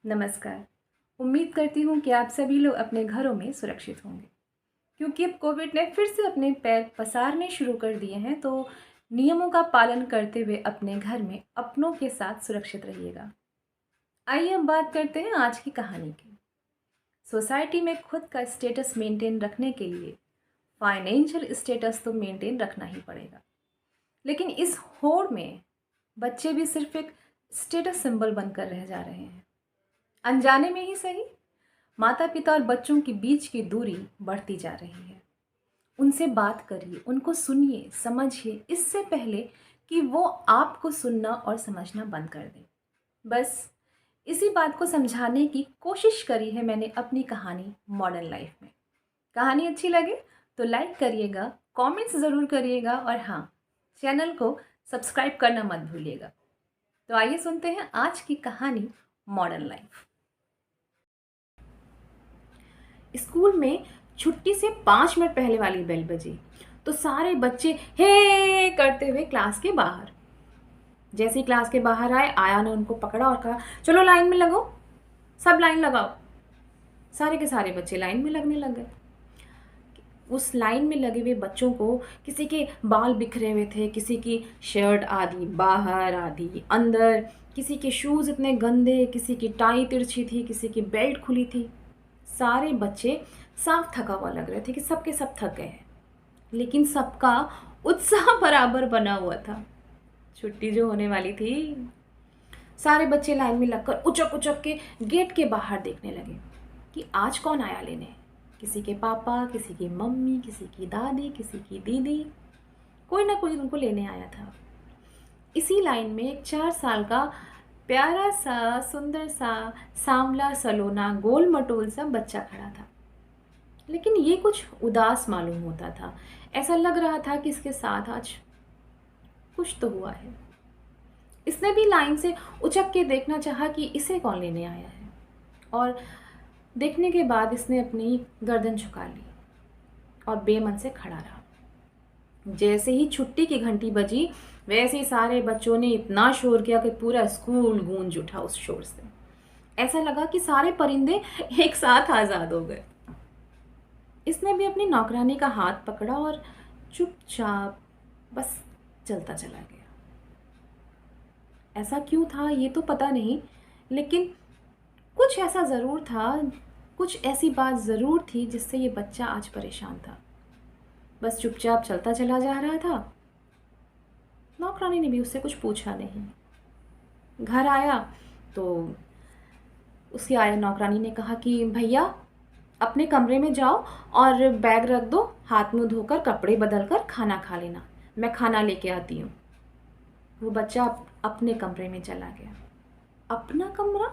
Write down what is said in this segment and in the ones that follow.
नमस्कार। उम्मीद करती हूँ कि आप सभी लोग अपने घरों में सुरक्षित होंगे। क्योंकि अब कोविड ने फिर से अपने पैर पसारने शुरू कर दिए हैं, तो नियमों का पालन करते हुए अपने घर में अपनों के साथ सुरक्षित रहिएगा। आइए अब बात करते हैं आज की कहानी की। सोसाइटी में खुद का स्टेटस मेंटेन रखने के लिए फाइनेंशियल स्टेटस तो मेंटेन रखना ही पड़ेगा। लेकिन इस होड़ में बच्चे भी सिर्फ एक स्टेटस सिंबल बनकर रह जा रहे हैं। अनजाने में ही सही, माता पिता और बच्चों के बीच की दूरी बढ़ती जा रही है। उनसे बात करिए, उनको सुनिए, समझिए, इससे पहले कि वो आपको सुनना और समझना बंद कर दें। बस इसी बात को समझाने की कोशिश करी है मैंने अपनी कहानी मॉडर्न लाइफ में। कहानी अच्छी लगे तो लाइक करिएगा, कमेंट्स ज़रूर करिएगा और हाँ, चैनल को सब्सक्राइब करना मत भूलिएगा। तो आइए सुनते हैं आज की कहानी मॉडर्न लाइफ। स्कूल में छुट्टी से 5 मिनट पहले वाली बेल बजी तो सारे बच्चे हे करते हुए क्लास के बाहर। जैसे ही क्लास के बाहर आए, आया ने उनको पकड़ा और कहा, चलो लाइन में लगो, सब लाइन लगाओ। सारे के सारे बच्चे लाइन में लगने लग गए। उस लाइन में लगे हुए बच्चों को किसी के बाल बिखरे हुए थे, किसी की शर्ट आधी बाहर आधी अंदर, किसी के शूज़ इतने गंदे, किसी की टाई तिरछी थी, किसी की बेल्ट खुली थी। सारे बच्चे साफ थका हुआ लग रहे थे कि सब के सब थक गए हैं, लेकिन सबका उत्साह बराबर बना हुआ था। छुट्टी जो होने वाली थी, सारे बच्चे लाइन में लगकर उचक उचक के गेट के बाहर देखने लगे कि आज कौन आया लेने। किसी के पापा, किसी की मम्मी, किसी की दादी, किसी की दीदी, कोई ना कोई उनको लेने आया था। इसी लाइन में एक 4 साल का प्यारा सा, सुंदर सा, सांवला सलोना, गोल मटोल सा बच्चा खड़ा था। लेकिन ये कुछ उदास मालूम होता था। ऐसा लग रहा था कि इसके साथ आज कुछ तो हुआ है। इसने भी लाइन से उचक के देखना चाहा कि इसे कौन लेने आया है, और देखने के बाद इसने अपनी गर्दन झुका ली और बेमन से खड़ा रहा। जैसे ही छुट्टी की घंटी बजी, वैसे ही सारे बच्चों ने इतना शोर किया कि पूरा स्कूल गूंज उठा उस शोर से। ऐसा लगा कि सारे परिंदे एक साथ आज़ाद हो गए। इसने भी अपनी नौकरानी का हाथ पकड़ा और चुपचाप बस चलता चला गया। ऐसा क्यों था ये तो पता नहीं, लेकिन कुछ ऐसा ज़रूर था, कुछ ऐसी बात ज़रूर थी जिससे ये बच्चा आज परेशान था। बस चुपचाप चलता चला जा रहा था। नौकरानी ने भी उससे कुछ पूछा नहीं। घर आया तो उसकी आया नौकरानी ने कहा कि भैया अपने कमरे में जाओ और बैग रख दो, हाथ मुंह धोकर कपड़े बदल कर खाना खा लेना, मैं खाना लेके आती हूँ। वो बच्चा अपने कमरे में चला गया। अपना कमरा?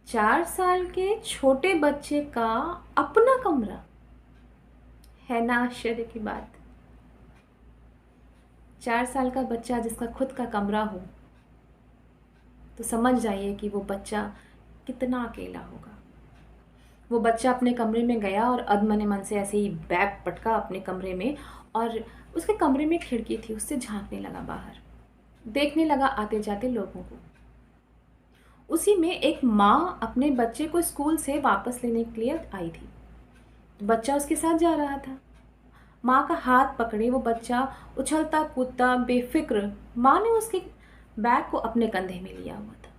4 साल के छोटे बच्चे का अपना कमरा? है ना आश्चर्य की बात। 4 साल का बच्चा जिसका खुद का कमरा हो, तो समझ जाइए कि वो बच्चा कितना अकेला होगा। वो बच्चा अपने कमरे में गया और अधमने मन से ऐसे ही बैग पटका अपने कमरे में, और उसके कमरे में खिड़की थी, उससे झांकने लगा बाहर, देखने लगा आते जाते लोगों को। उसी में एक माँ अपने बच्चे को स्कूल से वापस लेने के लिए आई थी। बच्चा उसके साथ जा रहा था। माँ का हाथ पकड़े वो बच्चा उछलता कूदता बेफिक्र, माँ ने उसके बैग को अपने कंधे में लिया हुआ था।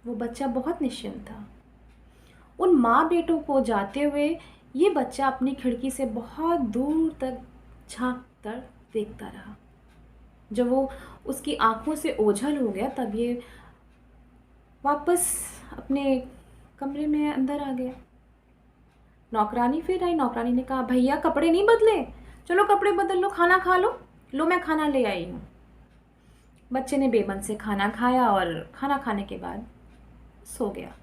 वो बच्चा बहुत निश्चिंत था। उन माँ बेटों को जाते हुए ये बच्चा अपनी खिड़की से बहुत दूर तक झांक कर देखता रहा। जब वो उसकी आंखों से ओझल हो गया, तब ये वापस अपने कमरे में अंदर आ गया। नौकरानी फिर आई। नौकरानी ने कहा, भैया कपड़े नहीं बदले, चलो कपड़े बदल लो, खाना खा लो मैं खाना ले आई हूँ। बच्चे ने बेमन से खाना खाया और खाना खाने के बाद सो गया।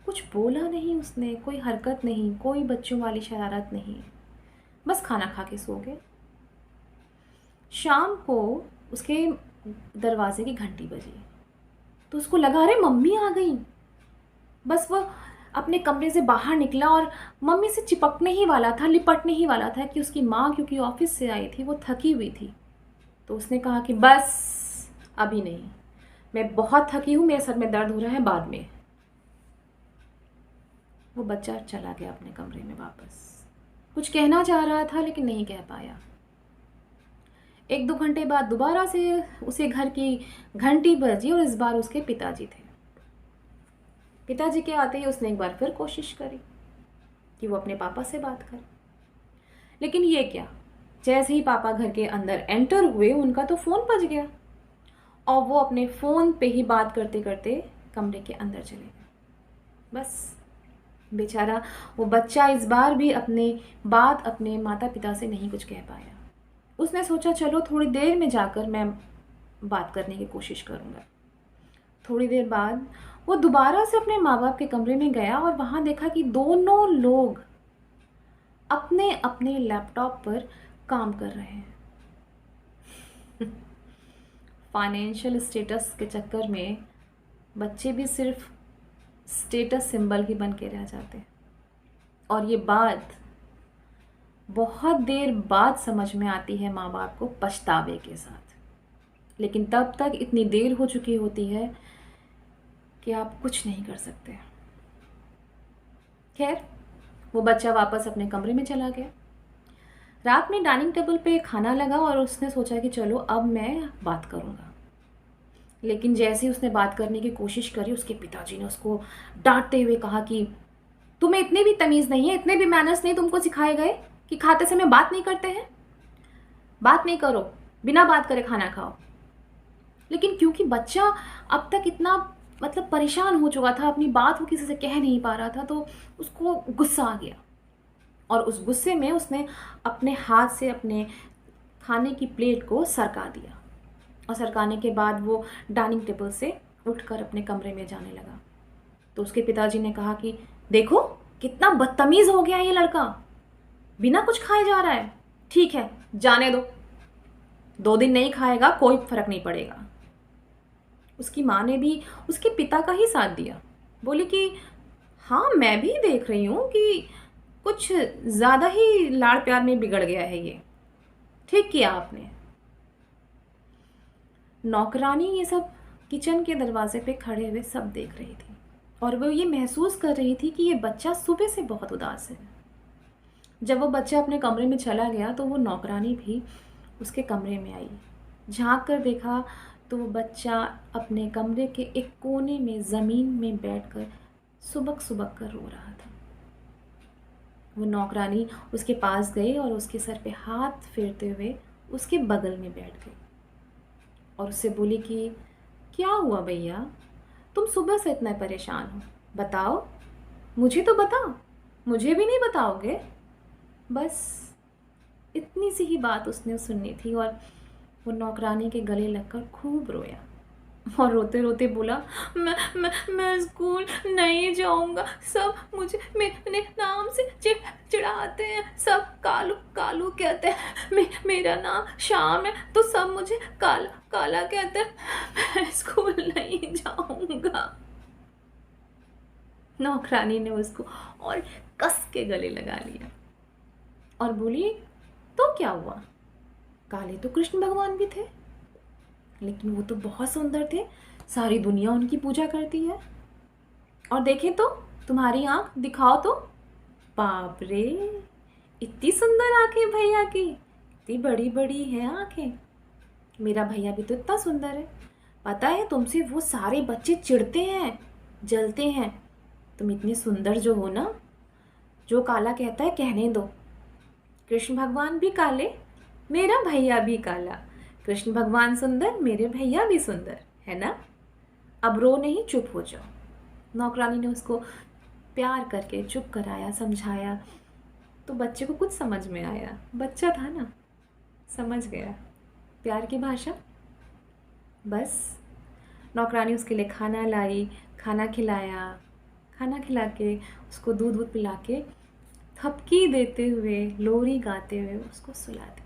कुछ बोला नहीं उसने, कोई हरकत नहीं, कोई बच्चों वाली शरारत नहीं, बस खाना खा के सो गए। शाम को उसके दरवाजे की घंटी बजी तो उसको लगा, अरे मम्मी आ गई। बस वह अपने कमरे से बाहर निकला और मम्मी से चिपकने ही वाला था, लिपटने ही वाला था कि उसकी माँ, क्योंकि ऑफिस से आई थी, वो थकी हुई थी, तो उसने कहा कि बस अभी नहीं, मैं बहुत थकी हूँ, मेरे सर में दर्द हो रहा है, बाद में। वो बच्चा चला गया अपने कमरे में वापस। कुछ कहना चाह रहा था लेकिन नहीं कह पाया। 1-2 घंटे बाद दोबारा से उसे घर की घंटी बजी और इस बार उसके पिताजी थे। पिताजी के आते ही उसने एक बार फिर कोशिश करी कि वो अपने पापा से बात करे, लेकिन ये क्या, जैसे ही पापा घर के अंदर एंटर हुए उनका तो फ़ोन बज गया और वो अपने फ़ोन पे ही बात करते करते कमरे के अंदर चले गए। बस बेचारा वो बच्चा इस बार भी अपने माता पिता से नहीं कुछ कह पाया। उसने सोचा चलो थोड़ी देर में जाकर मैं बात करने की कोशिश करूँगा। थोड़ी देर बाद वो दोबारा से अपने माँ बाप के कमरे में गया और वहाँ देखा कि दोनों लोग अपने अपने लैपटॉप पर काम कर रहे हैं। फाइनेंशियल स्टेटस के चक्कर में बच्चे भी सिर्फ स्टेटस सिंबल ही बन के रह जाते हैं। और ये बात बहुत देर बाद समझ में आती है माँ बाप को, पछतावे के साथ। लेकिन तब तक इतनी देर हो चुकी होती है कि आप कुछ नहीं कर सकते। खैर, वो बच्चा वापस अपने कमरे में चला गया। रात में डाइनिंग टेबल पे खाना लगा और उसने सोचा कि चलो अब मैं बात करूँगा। लेकिन जैसे ही उसने बात करने की कोशिश करी, उसके पिताजी ने उसको डांटते हुए कहा कि तुम्हें इतनी भी तमीज़ नहीं है, इतने भी मैनर्स नहीं तुमको सिखाए गए कि खाते समय बात नहीं करते हैं? बात नहीं करो, बिना बात करे खाना खाओ। लेकिन क्योंकि बच्चा अब तक इतना परेशान हो चुका था, अपनी बात वो किसी से कह नहीं पा रहा था, तो उसको गुस्सा आ गया और उस गुस्से में उसने अपने हाथ से अपने खाने की प्लेट को सरका दिया। और सरकाने के बाद वो डाइनिंग टेबल से उठकर अपने कमरे में जाने लगा। तो उसके पिताजी ने कहा कि देखो कितना बदतमीज़ हो गया ये लड़का, बिना कुछ खाए जा रहा है। ठीक है, जाने दो, 2 दिन नहीं खाएगा, कोई फ़र्क नहीं पड़ेगा। उसकी माँ ने भी उसके पिता का ही साथ दिया, बोली कि हाँ मैं भी देख रही हूँ कि कुछ ज़्यादा ही लाड़ प्यार में बिगड़ गया है ये, ठीक किया आपने। नौकरानी ये सब किचन के दरवाजे पे खड़े हुए सब देख रही थी और वो ये महसूस कर रही थी कि ये बच्चा सुबह से बहुत उदास है। जब वो बच्चा अपने कमरे में चला गया तो वो नौकरानी भी उसके कमरे में आई। झांक कर देखा तो वो बच्चा अपने कमरे के एक कोने में ज़मीन में बैठकर सुबक सुबक कर रो रहा था। वो नौकरानी उसके पास गई और उसके सर पे हाथ फेरते हुए उसके बगल में बैठ गई और उससे बोली कि क्या हुआ भैया, तुम सुबह से इतना परेशान हो, बताओ, मुझे तो बताओ, मुझे भी नहीं बताओगे? बस इतनी सी ही बात उसने सुननी थी और वो नौकरानी के गले लगकर खूब रोया और रोते रोते बोला, मैं स्कूल नहीं जाऊंगा, सब मुझे मेरे नाम से चिढ़ाते हैं, सब कालू कालू कहते हैं, मेरा नाम श्याम है तो सब मुझे काला काला कहते हैं, मैं स्कूल नहीं जाऊंगा। नौकरानी ने उसको और कस के गले लगा लिया और बोली, तो क्या हुआ, काले तो कृष्ण भगवान भी थे, लेकिन वो तो बहुत सुंदर थे, सारी दुनिया उनकी पूजा करती है। और देखें तो तुम्हारी आँख दिखाओ तो, बाप रे, इतनी सुंदर आँखें भैया की, इतनी बड़ी बड़ी हैं आँखें, मेरा भैया भी तो इतना सुंदर है। पता है तुमसे वो सारे बच्चे चिढ़ते हैं, जलते हैं, तुम इतनी सुंदर जो हो ना, जो काला कहता है कहने दो, कृष्ण भगवान भी काले, मेरा भैया भी काला, कृष्ण भगवान सुंदर, मेरे भैया भी सुंदर, है ना? अब रो नहीं, चुप हो जाओ। नौकरानी ने उसको प्यार करके चुप कराया, समझाया, तो बच्चे को कुछ समझ में आया, बच्चा था ना, समझ गया प्यार की भाषा। बस नौकरानी उसके लिए खाना लाई, खाना खिलाया, खाना खिला के उसको दूध वूध पिला के थपकी देते हुए, लोरी गाते हुए उसको सुला दिया।